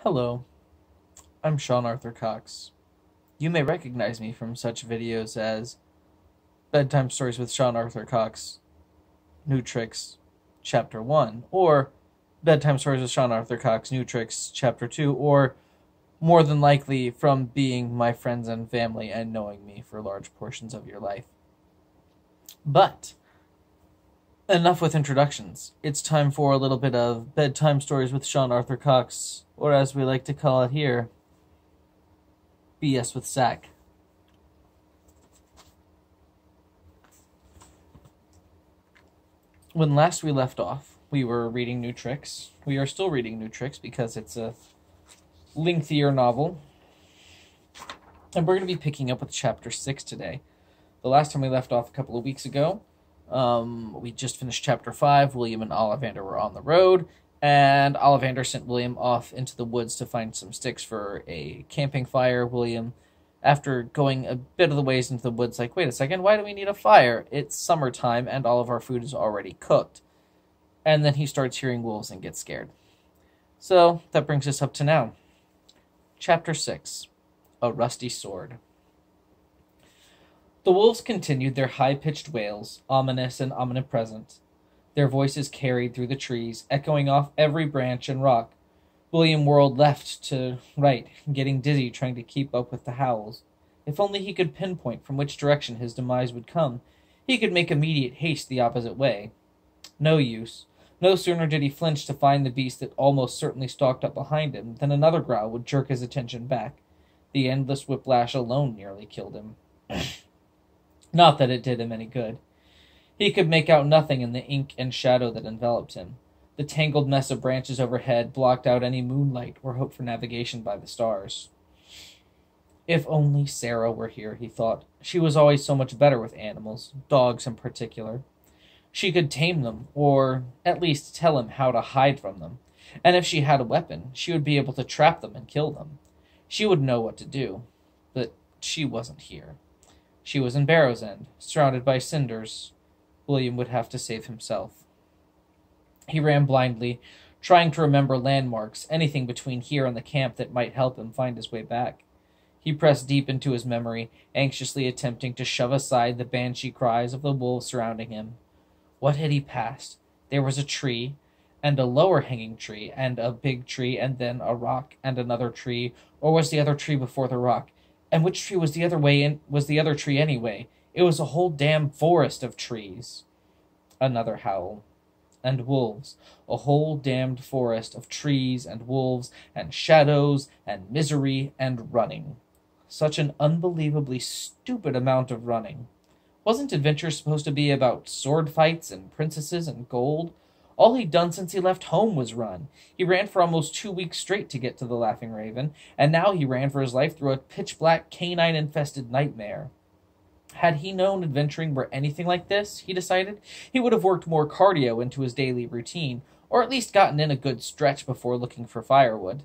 Hello, I'm Sean Arthur Cox. You may recognize me from such videos as Bedtime Stories with Sean Arthur Cox, New Tricks, Chapter 1, or Bedtime Stories with Sean Arthur Cox, New Tricks, Chapter 2, or more than likely from being my friends and family and knowing me for large portions of your life. But enough with introductions. It's time for a little bit of Bedtime Stories with Sean Arthur Cox, or as we like to call it here, BS with S.A.C. When last we left off, we were reading New Tricks. We are still reading New Tricks because it's a lengthier novel. And we're going to be picking up with Chapter 6 today. The last time we left off a couple of weeks ago, we just finished Chapter 5. William and Ollivander were on the road, and Ollivander sent William off into the woods to find some sticks for a camping fire. William, after going a bit of the ways into the woods, like, wait a second, why do we need a fire? It's summertime, and all of our food is already cooked. And then he starts hearing wolves and gets scared. So, that brings us up to now. Chapter 6, A Rusty Sword. The wolves continued their high-pitched wails, ominous and omnipresent. Their voices carried through the trees, echoing off every branch and rock. William whirled left to right, getting dizzy trying to keep up with the howls. If only he could pinpoint from which direction his demise would come, he could make immediate haste the opposite way. No use. No sooner did he flinch to find the beast that almost certainly stalked up behind him than another growl would jerk his attention back. The endless whiplash alone nearly killed him. Not that it did him any good. He could make out nothing in the ink and shadow that enveloped him. The tangled mess of branches overhead blocked out any moonlight or hope for navigation by the stars. If only Sarah were here, he thought. She was always so much better with animals, dogs in particular. She could tame them, or at least tell him how to hide from them. And if she had a weapon, she would be able to trap them and kill them. She would know what to do. But she wasn't here. She was in Barrow's End, surrounded by cinders. William would have to save himself. He ran blindly, trying to remember landmarks, anything between here and the camp that might help him find his way back. He pressed deep into his memory, anxiously attempting to shove aside the banshee cries of the wolves surrounding him. What had he passed? There was a tree, and a lower-hanging tree, and a big tree, and then a rock, and another tree, or was the other tree before the rock? And which tree was the other tree anyway? It was a whole damn forest of trees. Another howl. And wolves. A whole damned forest of trees and wolves and shadows and misery and running. Such an unbelievably stupid amount of running. Wasn't adventure supposed to be about sword fights and princesses and gold? All he'd done since he left home was run. He ran for almost 2 weeks straight to get to the Laughing Raven, and now he ran for his life through a pitch-black, canine-infested nightmare. Had he known adventuring were anything like this, he decided, he would have worked more cardio into his daily routine, or at least gotten in a good stretch before looking for firewood.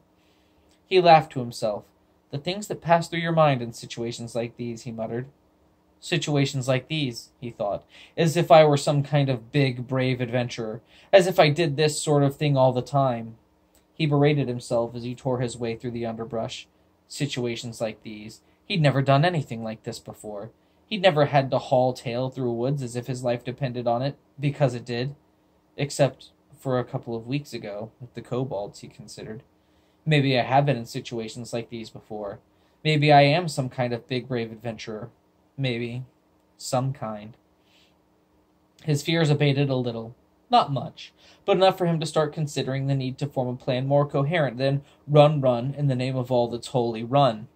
He laughed to himself. The things that pass through your mind in situations like these, he muttered. Situations like these, he thought, as if I were some kind of big, brave adventurer, as if I did this sort of thing all the time. He berated himself as he tore his way through the underbrush. Situations like these. He'd never done anything like this before. He'd never had to haul tail through woods as if his life depended on it, because it did. Except for a couple of weeks ago, with the kobolds, he considered. Maybe I have been in situations like these before. Maybe I am some kind of big, brave adventurer. Maybe. Some kind. His fears abated a little. Not much, but enough for him to start considering the need to form a plan more coherent than run in the name of all that's holy, run.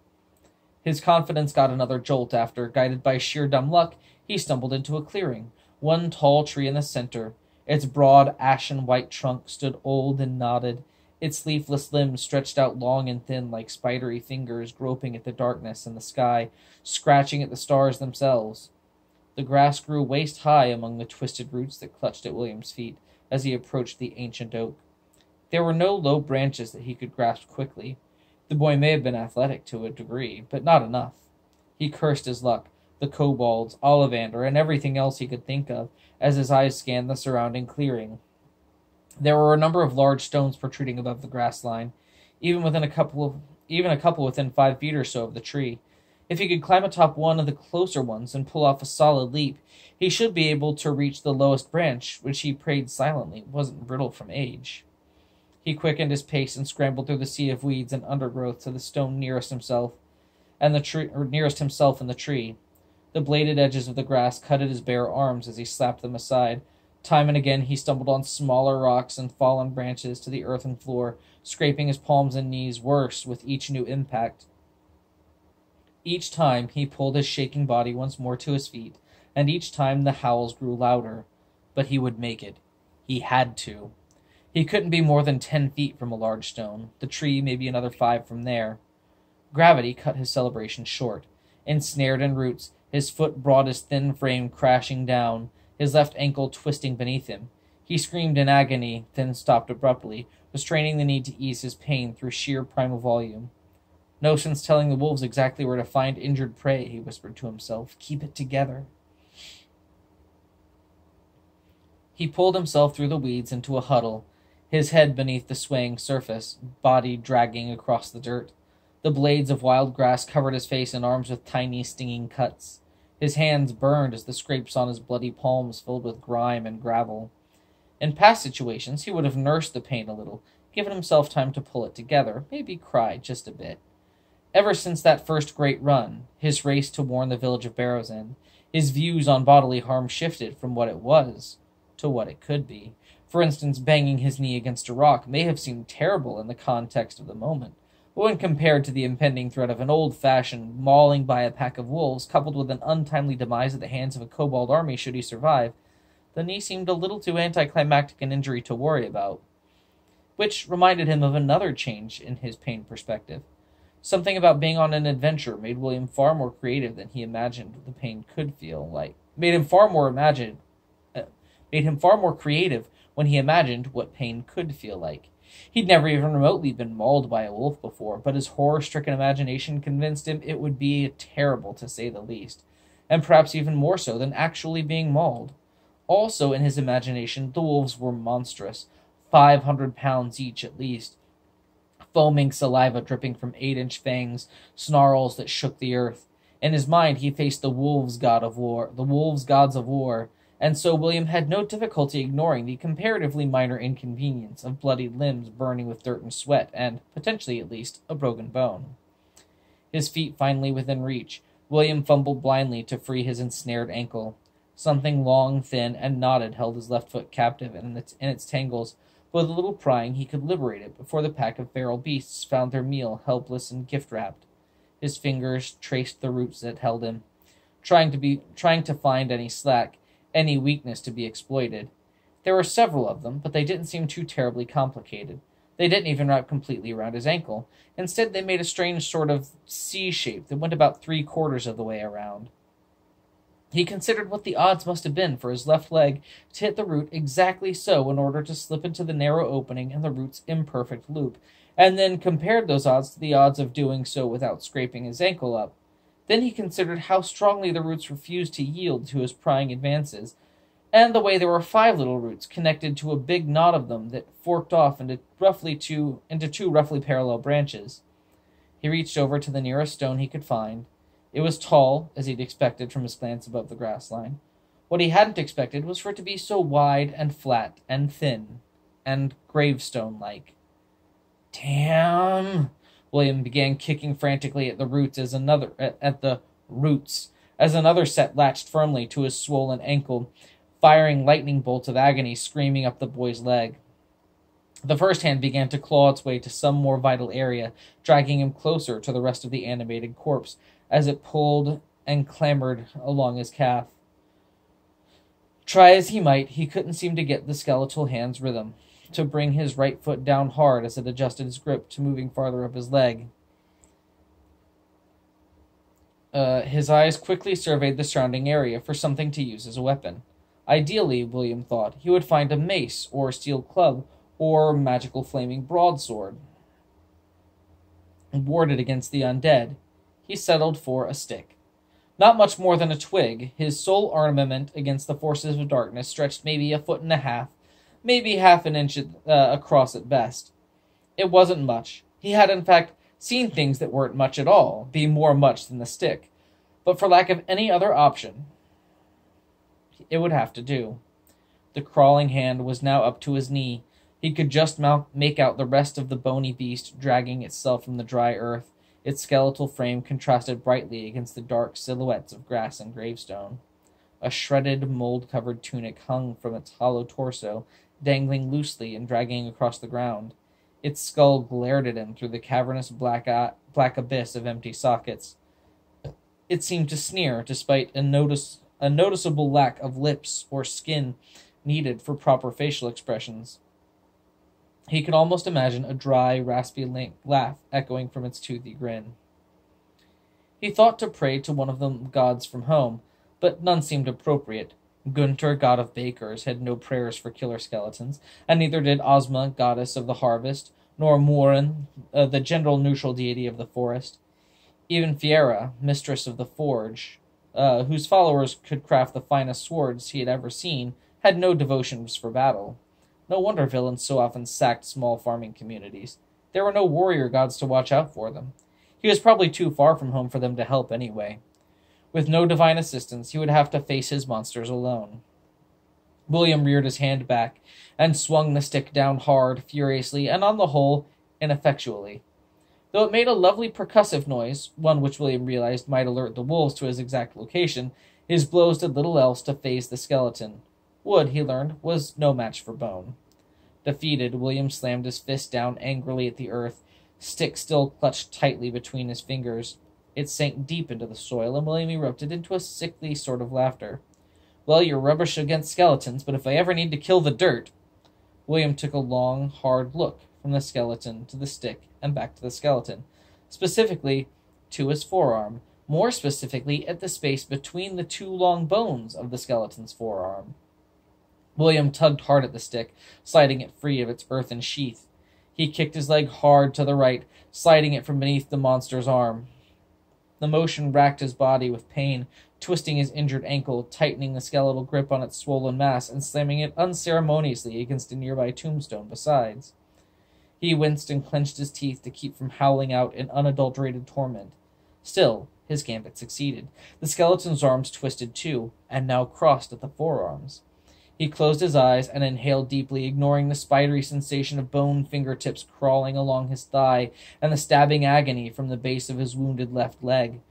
His confidence got another jolt after, guided by sheer dumb luck, he stumbled into a clearing, one tall tree in the center. Its broad, ashen-white trunk stood old and knotted. Its leafless limbs stretched out long and thin like spidery fingers groping at the darkness in the sky, scratching at the stars themselves. The grass grew waist-high among the twisted roots that clutched at William's feet as he approached the ancient oak. There were no low branches that he could grasp quickly. The boy may have been athletic to a degree, but not enough. He cursed his luck, the kobolds, Ollivander, and everything else he could think of, as his eyes scanned the surrounding clearing. There were a number of large stones protruding above the grass line. even within a couple of even a couple within 5 feet or so of the tree. If he could climb atop one of the closer ones and pull off a solid leap, he should be able to reach the lowest branch, which he prayed silently wasn't brittle from age. He quickened his pace and scrambled through the sea of weeds and undergrowth to the stone nearest himself, and the tree, or nearest himself in the tree. The bladed edges of the grass cut at his bare arms as he slapped them aside. Time and again he stumbled on smaller rocks and fallen branches to the earthen floor, scraping his palms and knees worse with each new impact. Each time he pulled his shaking body once more to his feet, and each time the howls grew louder. But he would make it. He had to. He couldn't be more than 10 feet from a large stone, the tree maybe another 5 from there. Gravity cut his celebration short. Ensnared in roots, his foot brought his thin frame crashing down, his left ankle twisting beneath him. He screamed in agony, then stopped abruptly, restraining the need to ease his pain through sheer primal volume. "No sense telling the wolves exactly where to find injured prey," he whispered to himself. "Keep it together." He pulled himself through the weeds into a huddle, his head beneath the swaying surface, body dragging across the dirt. The blades of wild grass covered his face and arms with tiny, stinging cuts. His hands burned as the scrapes on his bloody palms filled with grime and gravel. In past situations, he would have nursed the pain a little, given himself time to pull it together, maybe cry just a bit. Ever since that first great run, his race to warn the village of Barrow's End, his views on bodily harm shifted from what it was to what it could be. For instance, banging his knee against a rock may have seemed terrible in the context of the moment, but when compared to the impending threat of an old-fashioned mauling by a pack of wolves, coupled with an untimely demise at the hands of a kobold army should he survive, the knee seemed a little too anticlimactic an injury to worry about. Which reminded him of another change in his pain perspective. Something about being on an adventure made William far more creative than he imagined the pain could feel like. Made him far more creative when he imagined what pain could feel like. He'd never even remotely been mauled by a wolf before, but his horror-stricken imagination convinced him it would be terrible, to say the least, and perhaps even more so than actually being mauled. Also, in his imagination, the wolves were monstrous, 500 pounds each at least, foaming saliva dripping from 8-inch fangs, snarls that shook the earth. In his mind, he faced the wolves' gods of war, and so William had no difficulty ignoring the comparatively minor inconvenience of bloodied limbs burning with dirt and sweat, and, potentially at least, a broken bone. His feet finally within reach, William fumbled blindly to free his ensnared ankle. Something long, thin, and knotted held his left foot captive in its tangles, but with a little prying he could liberate it before the pack of feral beasts found their meal helpless and gift-wrapped. His fingers traced the roots that held him, trying to find any slack, any weakness to be exploited. There were several of them, but they didn't seem too terribly complicated. They didn't even wrap completely around his ankle. Instead, they made a strange sort of C shape that went about 3/4 of the way around. He considered what the odds must have been for his left leg to hit the root exactly so in order to slip into the narrow opening and the root's imperfect loop, and then compared those odds to the odds of doing so without scraping his ankle up. Then he considered how strongly the roots refused to yield to his prying advances, and the way there were 5 little roots connected to a big knot of them that forked off into two roughly parallel branches. He reached over to the nearest stone he could find. It was tall, as he'd expected from his glance above the grass line. What he hadn't expected was for it to be so wide and flat and thin and gravestone-like. "Damn!" William began kicking frantically at the roots as another set latched firmly to his swollen ankle, firing lightning bolts of agony screaming up the boy's leg. The first hand began to claw its way to some more vital area, dragging him closer to the rest of the animated corpse as it pulled and clambered along his calf. Try as he might, he couldn't seem to get the skeletal hand's rhythm to bring his right foot down hard as it adjusted its grip to moving farther up his leg. His eyes quickly surveyed the surrounding area for something to use as a weapon. Ideally, William thought, he would find a mace or steel club or magical flaming broadsword warded against the undead. He settled for a stick. Not much more than a twig, his sole armament against the forces of darkness stretched maybe 1.5 feet, maybe half an inch across at best. It wasn't much, He had, in fact, seen things that weren't much at all, be more much than the stick, but for lack of any other option, it would have to do. The crawling hand was now up to his knee. He could just make out the rest of the bony beast dragging itself from the dry earth. Its skeletal frame contrasted brightly against the dark silhouettes of grass and gravestone. A shredded, mold-covered tunic hung from its hollow torso, dangling loosely and dragging across the ground. Its skull glared at him through the cavernous black abyss of empty sockets. It seemed to sneer, despite a noticeable lack of lips or skin needed for proper facial expressions. He could almost imagine a dry, raspy laugh echoing from its toothy grin. He thought to pray to one of the gods from home, but none seemed appropriate. Gunter, god of bakers, had no prayers for killer skeletons, and neither did Ozma, goddess of the harvest, nor Murin, the general neutral deity of the forest. Even Fiera, mistress of the forge, whose followers could craft the finest swords he had ever seen, had no devotions for battle. No wonder villains so often sacked small farming communities. There were no warrior gods to watch out for them. He was probably too far from home for them to help anyway. With no divine assistance, he would have to face his monsters alone. William reared his hand back and swung the stick down hard, furiously, and on the whole, ineffectually. Though it made a lovely percussive noise, one which William realized might alert the wolves to his exact location, his blows did little else to faze the skeleton. Wood, he learned, was no match for bone. Defeated, William slammed his fist down angrily at the earth, stick still clutched tightly between his fingers. It sank deep into the soil, and William erupted into a sickly sort of laughter. Well, you're rubbish against skeletons, but if I ever need to kill the dirt... William took a long, hard look from the skeleton to the stick and back to the skeleton, specifically to his forearm, more specifically at the space between the two long bones of the skeleton's forearm. William tugged hard at the stick, sliding it free of its earthen sheath. He kicked his leg hard to the right, sliding it from beneath the monster's arm. The motion racked his body with pain, twisting his injured ankle, tightening the skeletal grip on its swollen mass, and slamming it unceremoniously against a nearby tombstone besides. He winced and clenched his teeth to keep from howling out in unadulterated torment. Still, his gambit succeeded. The skeleton's arms twisted too, and now crossed at the forearms. He closed his eyes and inhaled deeply, ignoring the spidery sensation of bone fingertips crawling along his thigh and the stabbing agony from the base of his wounded left leg.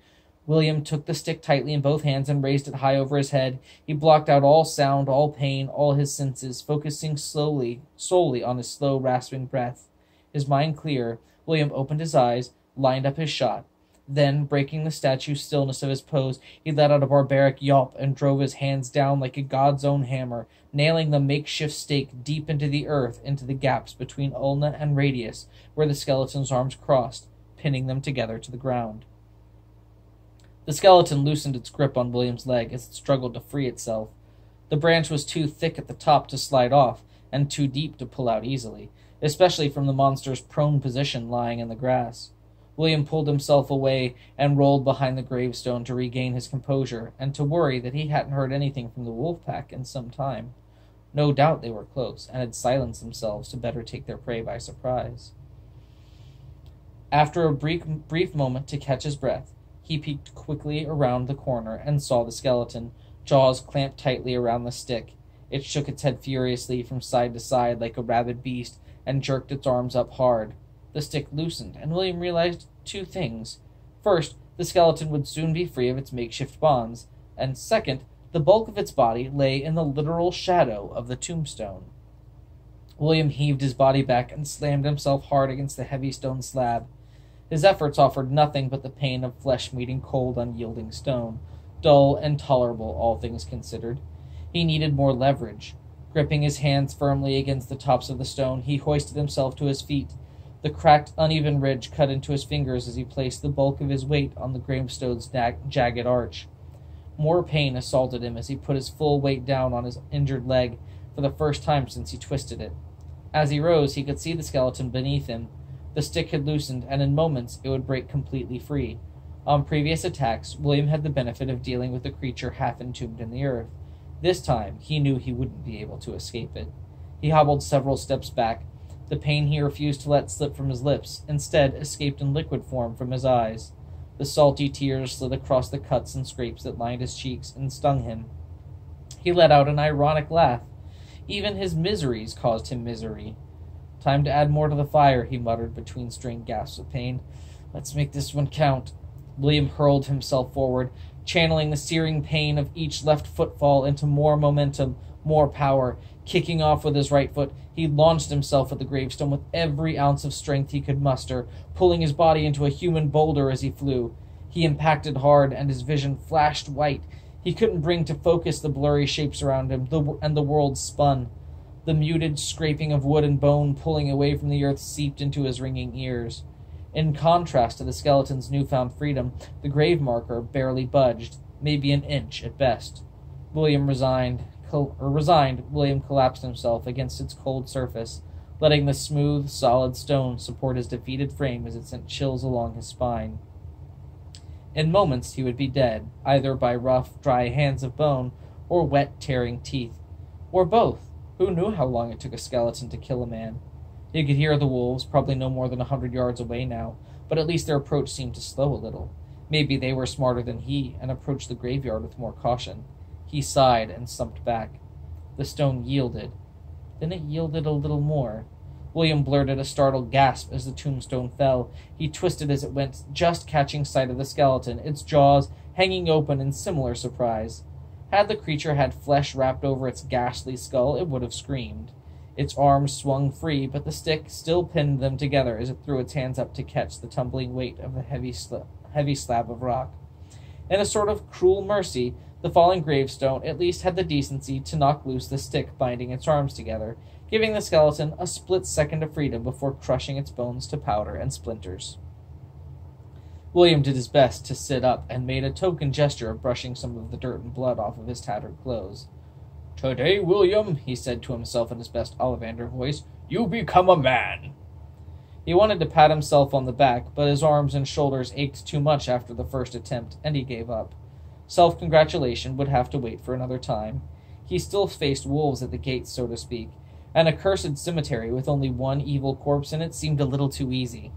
William took the stick tightly in both hands and raised it high over his head. He blocked out all sound, all pain, all his senses, focusing solely on his slow, rasping breath. His mind clear, William opened his eyes, lined up his shot. Then, breaking the statue stillness of his pose, he let out a barbaric yelp and drove his hands down like a god's own hammer, nailing the makeshift stake deep into the earth, into the gaps between ulna and radius, where the skeleton's arms crossed, pinning them together to the ground. The skeleton loosened its grip on William's leg as it struggled to free itself. The branch was too thick at the top to slide off, and too deep to pull out easily, especially from the monster's prone position lying in the grass. William pulled himself away and rolled behind the gravestone to regain his composure, and to worry that he hadn't heard anything from the wolf pack in some time. No doubt they were close, and had silenced themselves to better take their prey by surprise. After a brief moment to catch his breath, he peeked quickly around the corner and saw the skeleton, jaws clamped tightly around the stick. It shook its head furiously from side to side like a rabid beast, and jerked its arms up hard. The stick loosened, and William realized two things. First, the skeleton would soon be free of its makeshift bonds, and second, the bulk of its body lay in the literal shadow of the tombstone. William heaved his body back and slammed himself hard against the heavy stone slab. His efforts offered nothing but the pain of flesh meeting cold, unyielding stone, dull and tolerable, all things considered. He needed more leverage. Gripping his hands firmly against the tops of the stone, he hoisted himself to his feet. The cracked, uneven ridge cut into his fingers as he placed the bulk of his weight on the gravestone's jagged arch. More pain assaulted him as he put his full weight down on his injured leg for the first time since he twisted it. As he rose, he could see the skeleton beneath him. The stick had loosened, and in moments it would break completely free. On previous attacks, William had the benefit of dealing with the creature half entombed in the earth. This time, he knew he wouldn't be able to escape it. He hobbled several steps back, The pain he refused to let slip from his lips instead escaped in liquid form from his eyes. The salty tears slid across the cuts and scrapes that lined his cheeks and stung him. He let out an ironic laugh. Even his miseries caused him misery. "Time to add more to the fire," he muttered between strained gasps of pain. "Let's make this one count." William hurled himself forward, channeling the searing pain of each left footfall into more momentum, more power. Kicking off with his right foot, he launched himself at the gravestone with every ounce of strength he could muster, pulling his body into a human boulder as he flew. He impacted hard, and his vision flashed white. He couldn't bring to focus the blurry shapes around him, and the world spun. The muted scraping of wood and bone pulling away from the earth seeped into his ringing ears. In contrast to the skeleton's newfound freedom, the grave marker barely budged, maybe an inch at best. Resigned, William collapsed himself against its cold surface, letting the smooth, solid stone support his defeated frame as it sent chills along his spine. In moments he would be dead, either by rough, dry hands of bone, or wet, tearing teeth. Or both. Who knew how long it took a skeleton to kill a man? He could hear the wolves, probably no more than 100 yards away now, but at least their approach seemed to slow a little. Maybe they were smarter than he, and approached the graveyard with more caution. He sighed and slumped back. The stone yielded. Then it yielded a little more. William blurted a startled gasp as the tombstone fell. He twisted as it went, just catching sight of the skeleton, its jaws hanging open in similar surprise. Had the creature had flesh wrapped over its ghastly skull, it would have screamed. Its arms swung free, but the stick still pinned them together as it threw its hands up to catch the tumbling weight of the heavy slab of rock. In a sort of cruel mercy, the falling gravestone at least had the decency to knock loose the stick binding its arms together, giving the skeleton a split second of freedom before crushing its bones to powder and splinters. William did his best to sit up and made a token gesture of brushing some of the dirt and blood off of his tattered clothes. "Today, William," he said to himself in his best Ollivander voice, "you become a man." He wanted to pat himself on the back, but his arms and shoulders ached too much after the first attempt, and he gave up. Self-congratulation would have to wait for another time. He still faced wolves at the gates, so to speak. An accursed cemetery with only one evil corpse in it seemed a little too easy.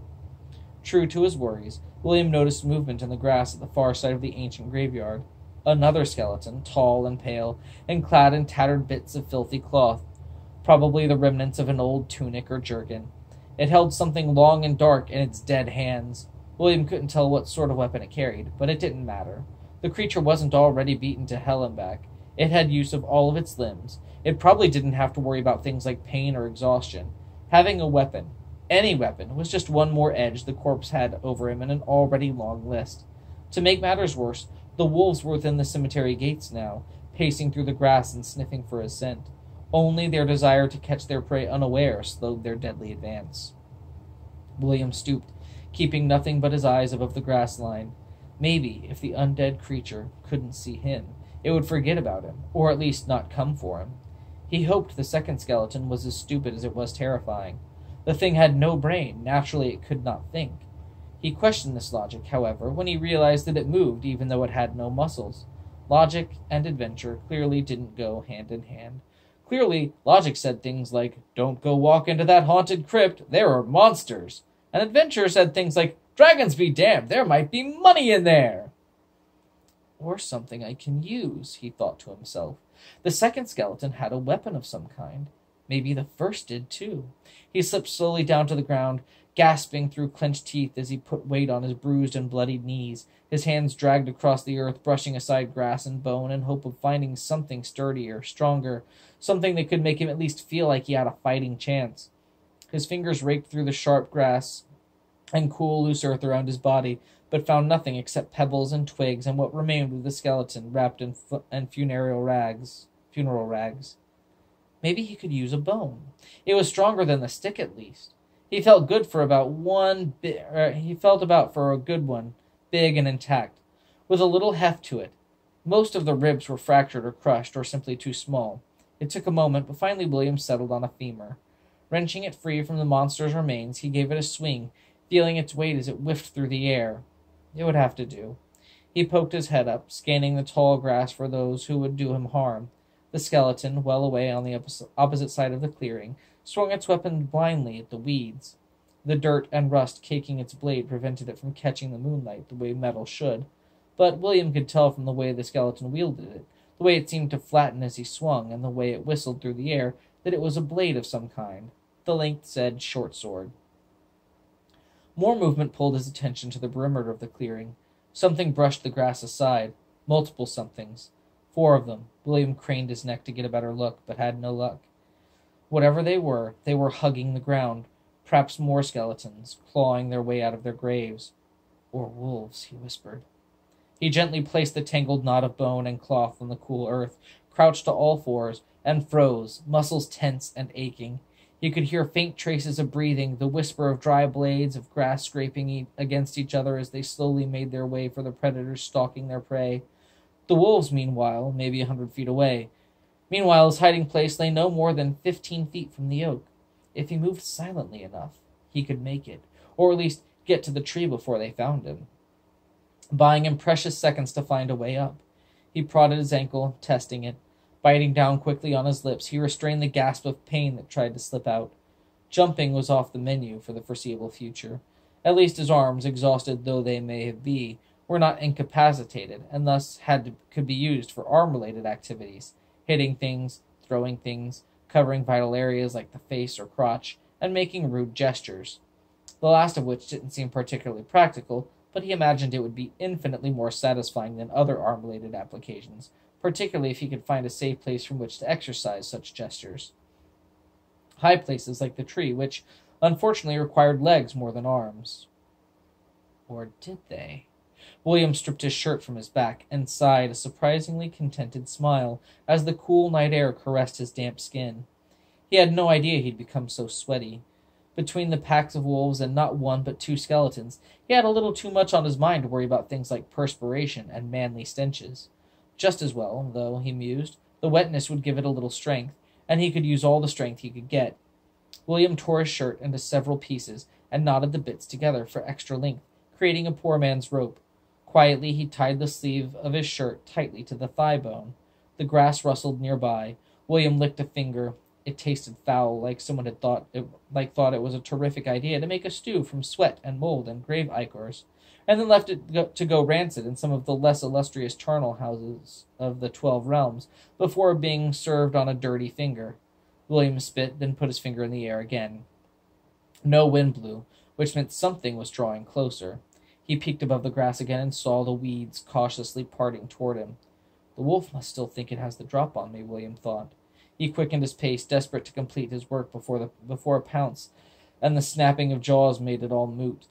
True to his worries, William noticed movement in the grass at the far side of the ancient graveyard. Another skeleton, tall and pale, and clad in tattered bits of filthy cloth, probably the remnants of an old tunic or jerkin. It held something long and dark in its dead hands. William couldn't tell what sort of weapon it carried, but it didn't matter. The creature wasn't already beaten to hell and back. It had use of all of its limbs. It probably didn't have to worry about things like pain or exhaustion. Having a weapon, any weapon, was just one more edge the corpse had over him in an already long list. To make matters worse, the wolves were within the cemetery gates now, pacing through the grass and sniffing for his scent. Only their desire to catch their prey unaware slowed their deadly advance. William stooped, keeping nothing but his eyes above the grass line. Maybe, if the undead creature couldn't see him, it would forget about him, or at least not come for him. He hoped the second skeleton was as stupid as it was terrifying. The thing had no brain, naturally it could not think. He questioned this logic, however, when he realized that it moved even though it had no muscles. Logic and adventure clearly didn't go hand in hand. Clearly, logic said things like, "Don't go walk into that haunted crypt, there are monsters." And adventure said things like, "Dragons be damned, there might be money in there." Or something I can use, he thought to himself. The second skeleton had a weapon of some kind. Maybe the first did too. He slipped slowly down to the ground, gasping through clenched teeth as he put weight on his bruised and bloodied knees. His hands dragged across the earth, brushing aside grass and bone in hope of finding something sturdier, stronger, something that could make him at least feel like he had a fighting chance. His fingers raked through the sharp grass and cool, loose earth around his body, but found nothing except pebbles and twigs and what remained of the skeleton wrapped in funeral rags. Maybe he could use a bone. It was stronger than the stick, at least. He felt good for about for a good one, big and intact, with a little heft to it. Most of the ribs were fractured or crushed, or simply too small. It took a moment, but finally William settled on a femur. Wrenching it free from the monster's remains, he gave it a swing, feeling its weight as it whiffed through the air. It would have to do. He poked his head up, scanning the tall grass for those who would do him harm. The skeleton, well away on the opposite side of the clearing, swung its weapon blindly at the weeds. The dirt and rust caking its blade prevented it from catching the moonlight the way metal should, but William could tell from the way the skeleton wielded it, the way it seemed to flatten as he swung, and the way it whistled through the air, that it was a blade of some kind. The length said short sword. More movement pulled his attention to the perimeter of the clearing. Something brushed the grass aside. Multiple somethings. 4 of them. William craned his neck to get a better look, but had no luck. Whatever they were hugging the ground. Perhaps more skeletons, clawing their way out of their graves. Or wolves, he whispered. He gently placed the tangled knot of bone and cloth on the cool earth, crouched to all fours, and froze, muscles tense and aching. He could hear faint traces of breathing, the whisper of dry blades of grass scraping against each other as they slowly made their way for the predators stalking their prey. The wolves, meanwhile, maybe 100 feet away. Meanwhile, his hiding place lay no more than 15 feet from the oak. If he moved silently enough, he could make it, or at least get to the tree before they found him, buying him precious seconds to find a way up. He prodded his ankle, testing it. Biting down quickly on his lips, he restrained the gasp of pain that tried to slip out. Jumping was off the menu for the foreseeable future. At least his arms, exhausted though they may be, were not incapacitated, and thus could be used for arm-related activities, hitting things, throwing things, covering vital areas like the face or crotch, and making rude gestures. The last of which didn't seem particularly practical, but he imagined it would be infinitely more satisfying than other arm-related applications, particularly if he could find a safe place from which to exercise such gestures. High places like the tree, which unfortunately required legs more than arms. Or did they? William stripped his shirt from his back and sighed a surprisingly contented smile as the cool night air caressed his damp skin. He had no idea he'd become so sweaty. Between the packs of wolves and not 1 but 2 skeletons, he had a little too much on his mind to worry about things like perspiration and manly stenches. Just as well, though, he mused, the wetness would give it a little strength, and he could use all the strength he could get. William tore his shirt into several pieces and knotted the bits together for extra length, creating a poor man's rope. Quietly he tied the sleeve of his shirt tightly to the thigh bone. The grass rustled nearby. William licked a finger. It tasted foul, like someone had thought it was a terrific idea to make a stew from sweat and mold and grave ichors, and then left it to go rancid in some of the less illustrious charnel houses of the 12 realms before being served on a dirty finger. William spit, then put his finger in the air again. No wind blew, which meant something was drawing closer. He peeked above the grass again and saw the weeds cautiously parting toward him. The wolf must still think it has the drop on me, William thought. He quickened his pace, desperate to complete his work before a pounce, and the snapping of jaws made it all moot.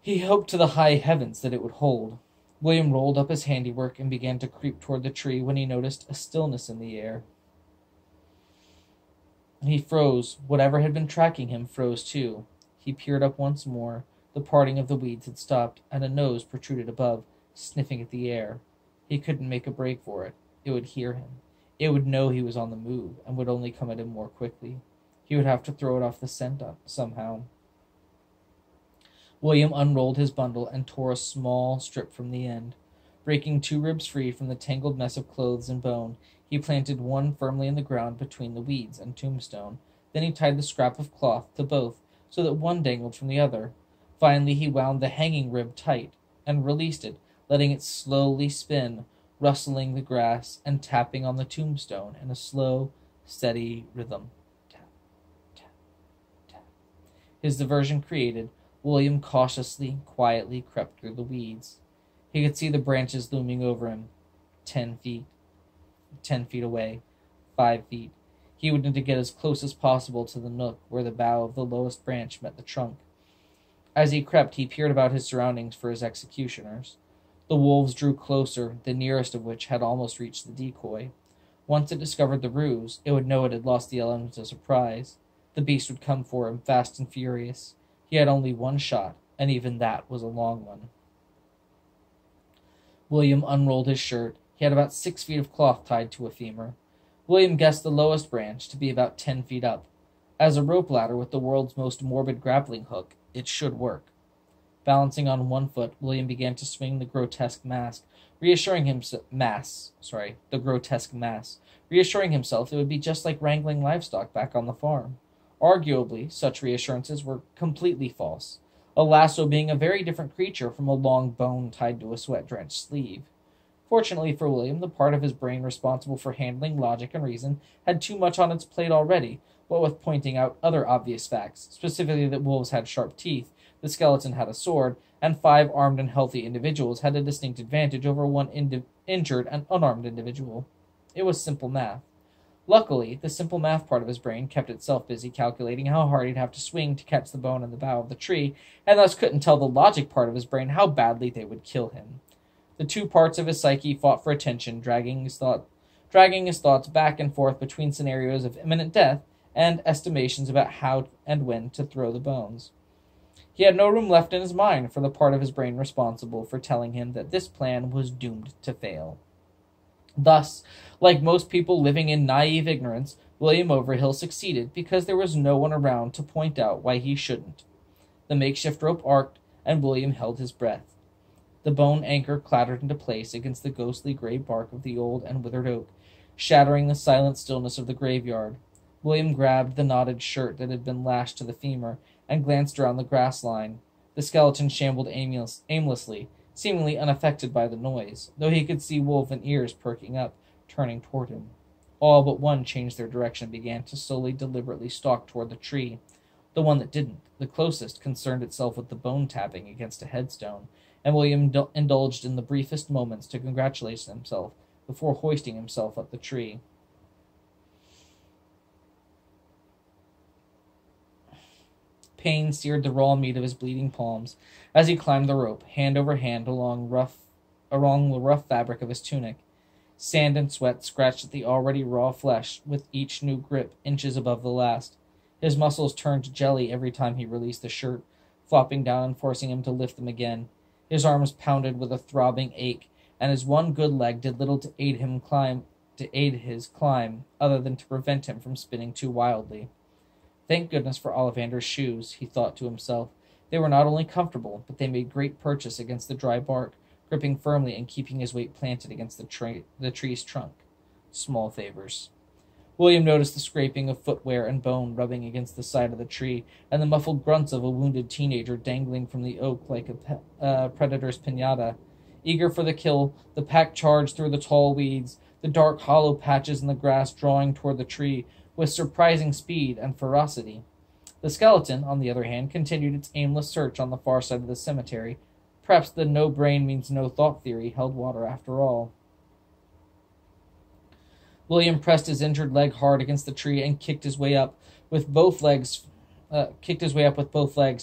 He hoped to the high heavens that it would hold. William rolled up his handiwork and began to creep toward the tree when he noticed a stillness in the air. He froze. Whatever had been tracking him froze too. He peered up once more. The parting of the weeds had stopped, and a nose protruded above, sniffing at the air. He couldn't make a break for it. It would hear him. It would know he was on the move, and would only come at him more quickly. He would have to throw it off the scent somehow. William unrolled his bundle and tore a small strip from the end. Breaking 2 ribs free from the tangled mess of clothes and bone, he planted one firmly in the ground between the weeds and tombstone. Then he tied the scrap of cloth to both, so that one dangled from the other. Finally, he wound the hanging rib tight and released it, letting it slowly spin, rustling the grass and tapping on the tombstone in a slow, steady rhythm. Tap, tap, tap. His diversion created, William cautiously, quietly crept through the weeds. He could see the branches looming over him. 10 feet. 10 feet away. 5 feet. He would need to get as close as possible to the nook where the bough of the lowest branch met the trunk. As he crept, he peered about his surroundings for his executioners. The wolves drew closer, the nearest of which had almost reached the decoy. Once it discovered the ruse, it would know it had lost the element of surprise. The beast would come for him, fast and furious. He had only 1 shot, and even that was a long one. William unrolled his shirt. He had about 6 feet of cloth tied to a femur. William guessed the lowest branch to be about 10 feet up. As a rope ladder with the world's most morbid grappling hook, it should work. Balancing on one foot, William began to swing the grotesque mask, reassuring himself it would be just like wrangling livestock back on the farm. Arguably, such reassurances were completely false, a lasso being a very different creature from a long bone tied to a sweat-drenched sleeve. Fortunately for William, the part of his brain responsible for handling logic and reason had too much on its plate already, what with pointing out other obvious facts, specifically that wolves had sharp teeth, the skeleton had a sword, and 5 armed and healthy individuals had a distinct advantage over one injured and unarmed individual. It was simple math. Luckily, the simple math part of his brain kept itself busy calculating how hard he'd have to swing to catch the bone in the bough of the tree, and thus couldn't tell the logic part of his brain how badly they would kill him. The two parts of his psyche fought for attention, dragging his thoughts back and forth between scenarios of imminent death and estimations about how and when to throw the bones. He had no room left in his mind for the part of his brain responsible for telling him that this plan was doomed to fail. Thus, like most people living in naive ignorance, William Overhill succeeded because there was no one around to point out why he shouldn't. The makeshift rope arced, and William held his breath. The bone anchor clattered into place against the ghostly gray bark of the old and withered oak, shattering the silent stillness of the graveyard. William grabbed the knotted shirt that had been lashed to the femur and glanced around the grass line. The skeleton shambled aimlessly, seemingly unaffected by the noise, though he could see wolven ears perking up, turning toward him. All but one changed their direction and began to slowly, deliberately stalk toward the tree. The one that didn't, the closest, concerned itself with the bone tapping against a headstone, and William indulged in the briefest moments to congratulate himself before hoisting himself up the tree. Pain seared the raw meat of his bleeding palms as he climbed the rope, hand over hand along the rough fabric of his tunic. Sand and sweat scratched at the already raw flesh with each new grip inches above the last. His muscles turned to jelly every time he released the shirt, flopping down and forcing him to lift them again. His arms pounded with a throbbing ache, and his one good leg did little to aid his climb, other than to prevent him from spinning too wildly. Thank goodness for Ollivander's shoes, he thought to himself. They were not only comfortable, but they made great purchase against the dry bark, gripping firmly and keeping his weight planted against the tree's trunk. Small favors. William noticed the scraping of footwear and bone rubbing against the side of the tree, and the muffled grunts of a wounded teenager dangling from the oak like a predator's piñata. Eager for the kill, the pack charged through the tall weeds, the dark hollow patches in the grass drawing toward the tree with surprising speed and ferocity. The skeleton, on the other hand, continued its aimless search on the far side of the cemetery. Perhaps the no brain means no thought theory held water after all. William pressed his injured leg hard against the tree and kicked his way up with both legs,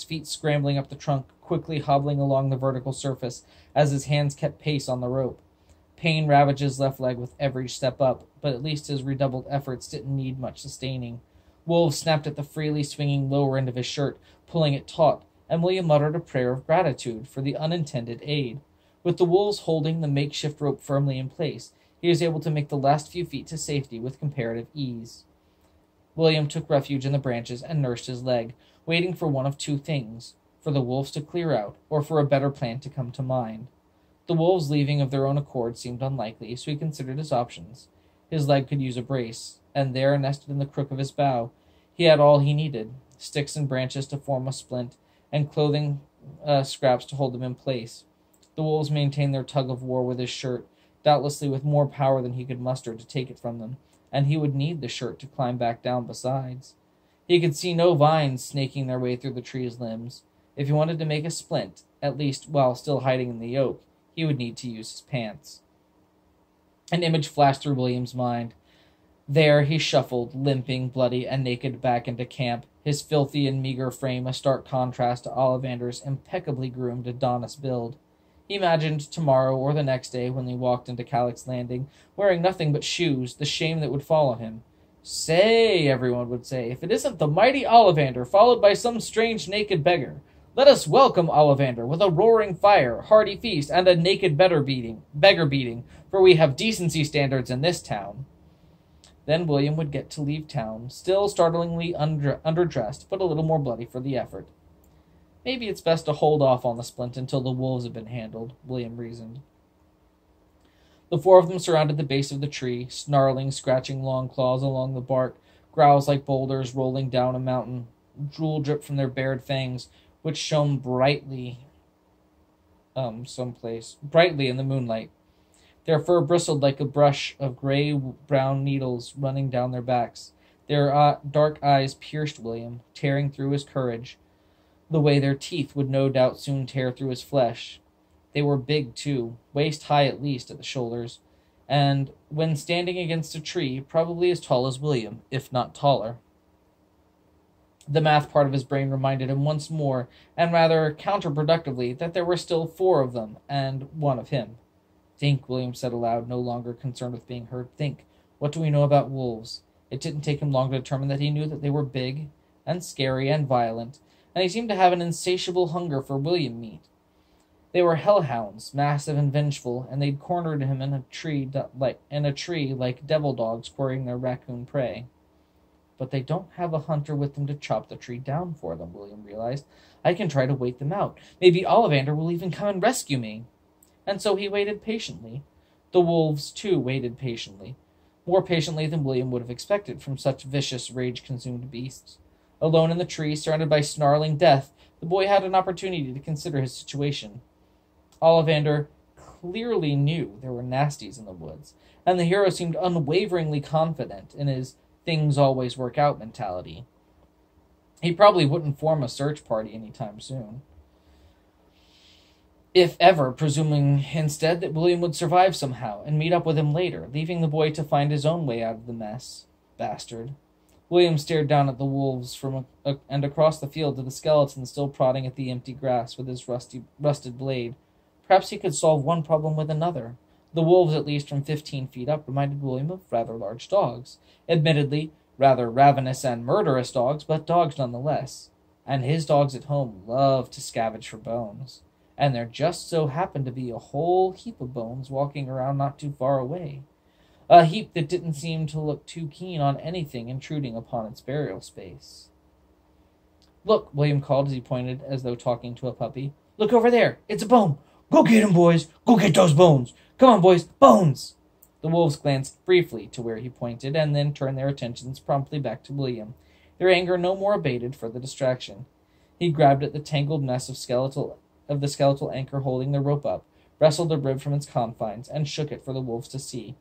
feet scrambling up the trunk, quickly hobbling along the vertical surface as his hands kept pace on the rope. Pain ravaged his left leg with every step up, but at least his redoubled efforts didn't need much sustaining. Wolves snapped at the freely swinging lower end of his shirt, pulling it taut, and William muttered a prayer of gratitude for the unintended aid. With the wolves holding the makeshift rope firmly in place, he was able to make the last few feet to safety with comparative ease. William took refuge in the branches and nursed his leg, waiting for one of two things, for the wolves to clear out, or for a better plan to come to mind. The wolves leaving of their own accord seemed unlikely, so he considered his options. His leg could use a brace, and there, nested in the crook of his bough, he had all he needed, sticks and branches to form a splint, and clothing scraps to hold them in place. The wolves maintained their tug-of-war with his shirt, doubtlessly with more power than he could muster to take it from them, and he would need the shirt to climb back down besides. He could see no vines snaking their way through the tree's limbs. If he wanted to make a splint, at least while still hiding in the oak, he would need to use his pants. An image flashed through William's mind. There he shuffled, limping, bloody, and naked back into camp, his filthy and meager frame a stark contrast to Ollivander's impeccably groomed Adonis build. He imagined tomorrow or the next day, when he walked into Calyx Landing, wearing nothing but shoes, the shame that would follow him. "Say," everyone would say, "if it isn't the mighty Ollivander, followed by some strange naked beggar. Let us welcome Ollivander with a roaring fire, hearty feast, and a naked beggar beating, for we have decency standards in this town." Then William would get to leave town, still startlingly underdressed, but a little more bloody for the effort. Maybe it's best to hold off on the splint until the wolves have been handled, William reasoned. The four of them surrounded the base of the tree, snarling, scratching long claws along the bark, growls like boulders rolling down a mountain. Drool dripped from their bared fangs, which shone brightly brightly in the moonlight. Their fur bristled like a brush of gray-brown needles running down their backs. Their dark eyes pierced William, tearing through his courage, the way their teeth would no doubt soon tear through his flesh. They were big, too, waist-high at least at the shoulders, and, when standing against a tree, probably as tall as William, if not taller. The math part of his brain reminded him once more, and rather counterproductively, that there were still 4 of them, and 1 of him. Think, William said aloud, no longer concerned with being heard. Think, what do we know about wolves? It didn't take him long to determine that he knew that they were big, and scary, and violent, and he seemed to have an insatiable hunger for William meat. They were hellhounds, massive and vengeful, and they'd cornered him in a tree like devil dogs quarrying their raccoon prey. But they don't have a hunter with them to chop the tree down for them, William realized. I can try to wait them out. Maybe Ollivander will even come and rescue me. And so he waited patiently. The wolves, too, waited patiently. More patiently than William would have expected from such vicious, rage-consumed beasts. Alone in the tree, surrounded by snarling death, the boy had an opportunity to consider his situation. Ollivander clearly knew there were nasties in the woods, and the hero seemed unwaveringly confident in his things-always-work-out mentality. He probably wouldn't form a search party anytime soon. If ever, presuming instead that William would survive somehow and meet up with him later, leaving the boy to find his own way out of the mess. Bastard. William stared down at the wolves and across the field to the skeleton still prodding at the empty grass with his rusted blade. Perhaps he could solve one problem with another. The wolves, at least from 15 feet up, reminded William of rather large dogs. Admittedly, rather ravenous and murderous dogs, but dogs nonetheless. And his dogs at home loved to scavenge for bones. And there just so happened to be a whole heap of bones walking around not too far away. A heap that didn't seem to look too keen on anything intruding upon its burial space. Look, William called as he pointed as though talking to a puppy. Look over there. It's a bone. Go get him, boys. Go get those bones. Come on, boys. Bones. The wolves glanced briefly to where he pointed and then turned their attentions promptly back to William, their anger no more abated for the distraction. He grabbed at the tangled mess of the skeletal anchor holding the rope up, wrestled the rib from its confines, and shook it for the wolves to see.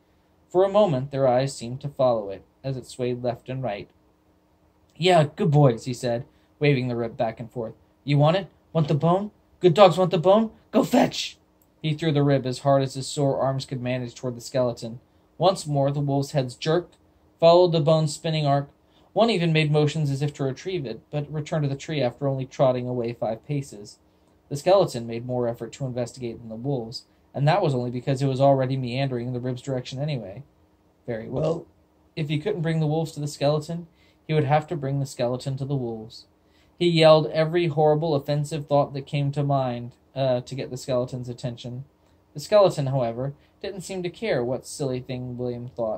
For a moment their eyes seemed to follow it, as it swayed left and right. Yeah, good boys, he said, waving the rib back and forth. You want it? Want the bone? Good dogs want the bone? Go fetch! He threw the rib as hard as his sore arms could manage toward the skeleton. Once more the wolves' heads jerked, followed the bone's spinning arc. One even made motions as if to retrieve it, but returned to the tree after only trotting away 5 paces. The skeleton made more effort to investigate than the wolves, and that was only because it was already meandering in the rib's direction anyway. Very well. If he couldn't bring the wolves to the skeleton, he would have to bring the skeleton to the wolves. He yelled every horrible, offensive thought that came to mind to get the skeleton's attention. The skeleton, however, didn't seem to care what silly thing William thought.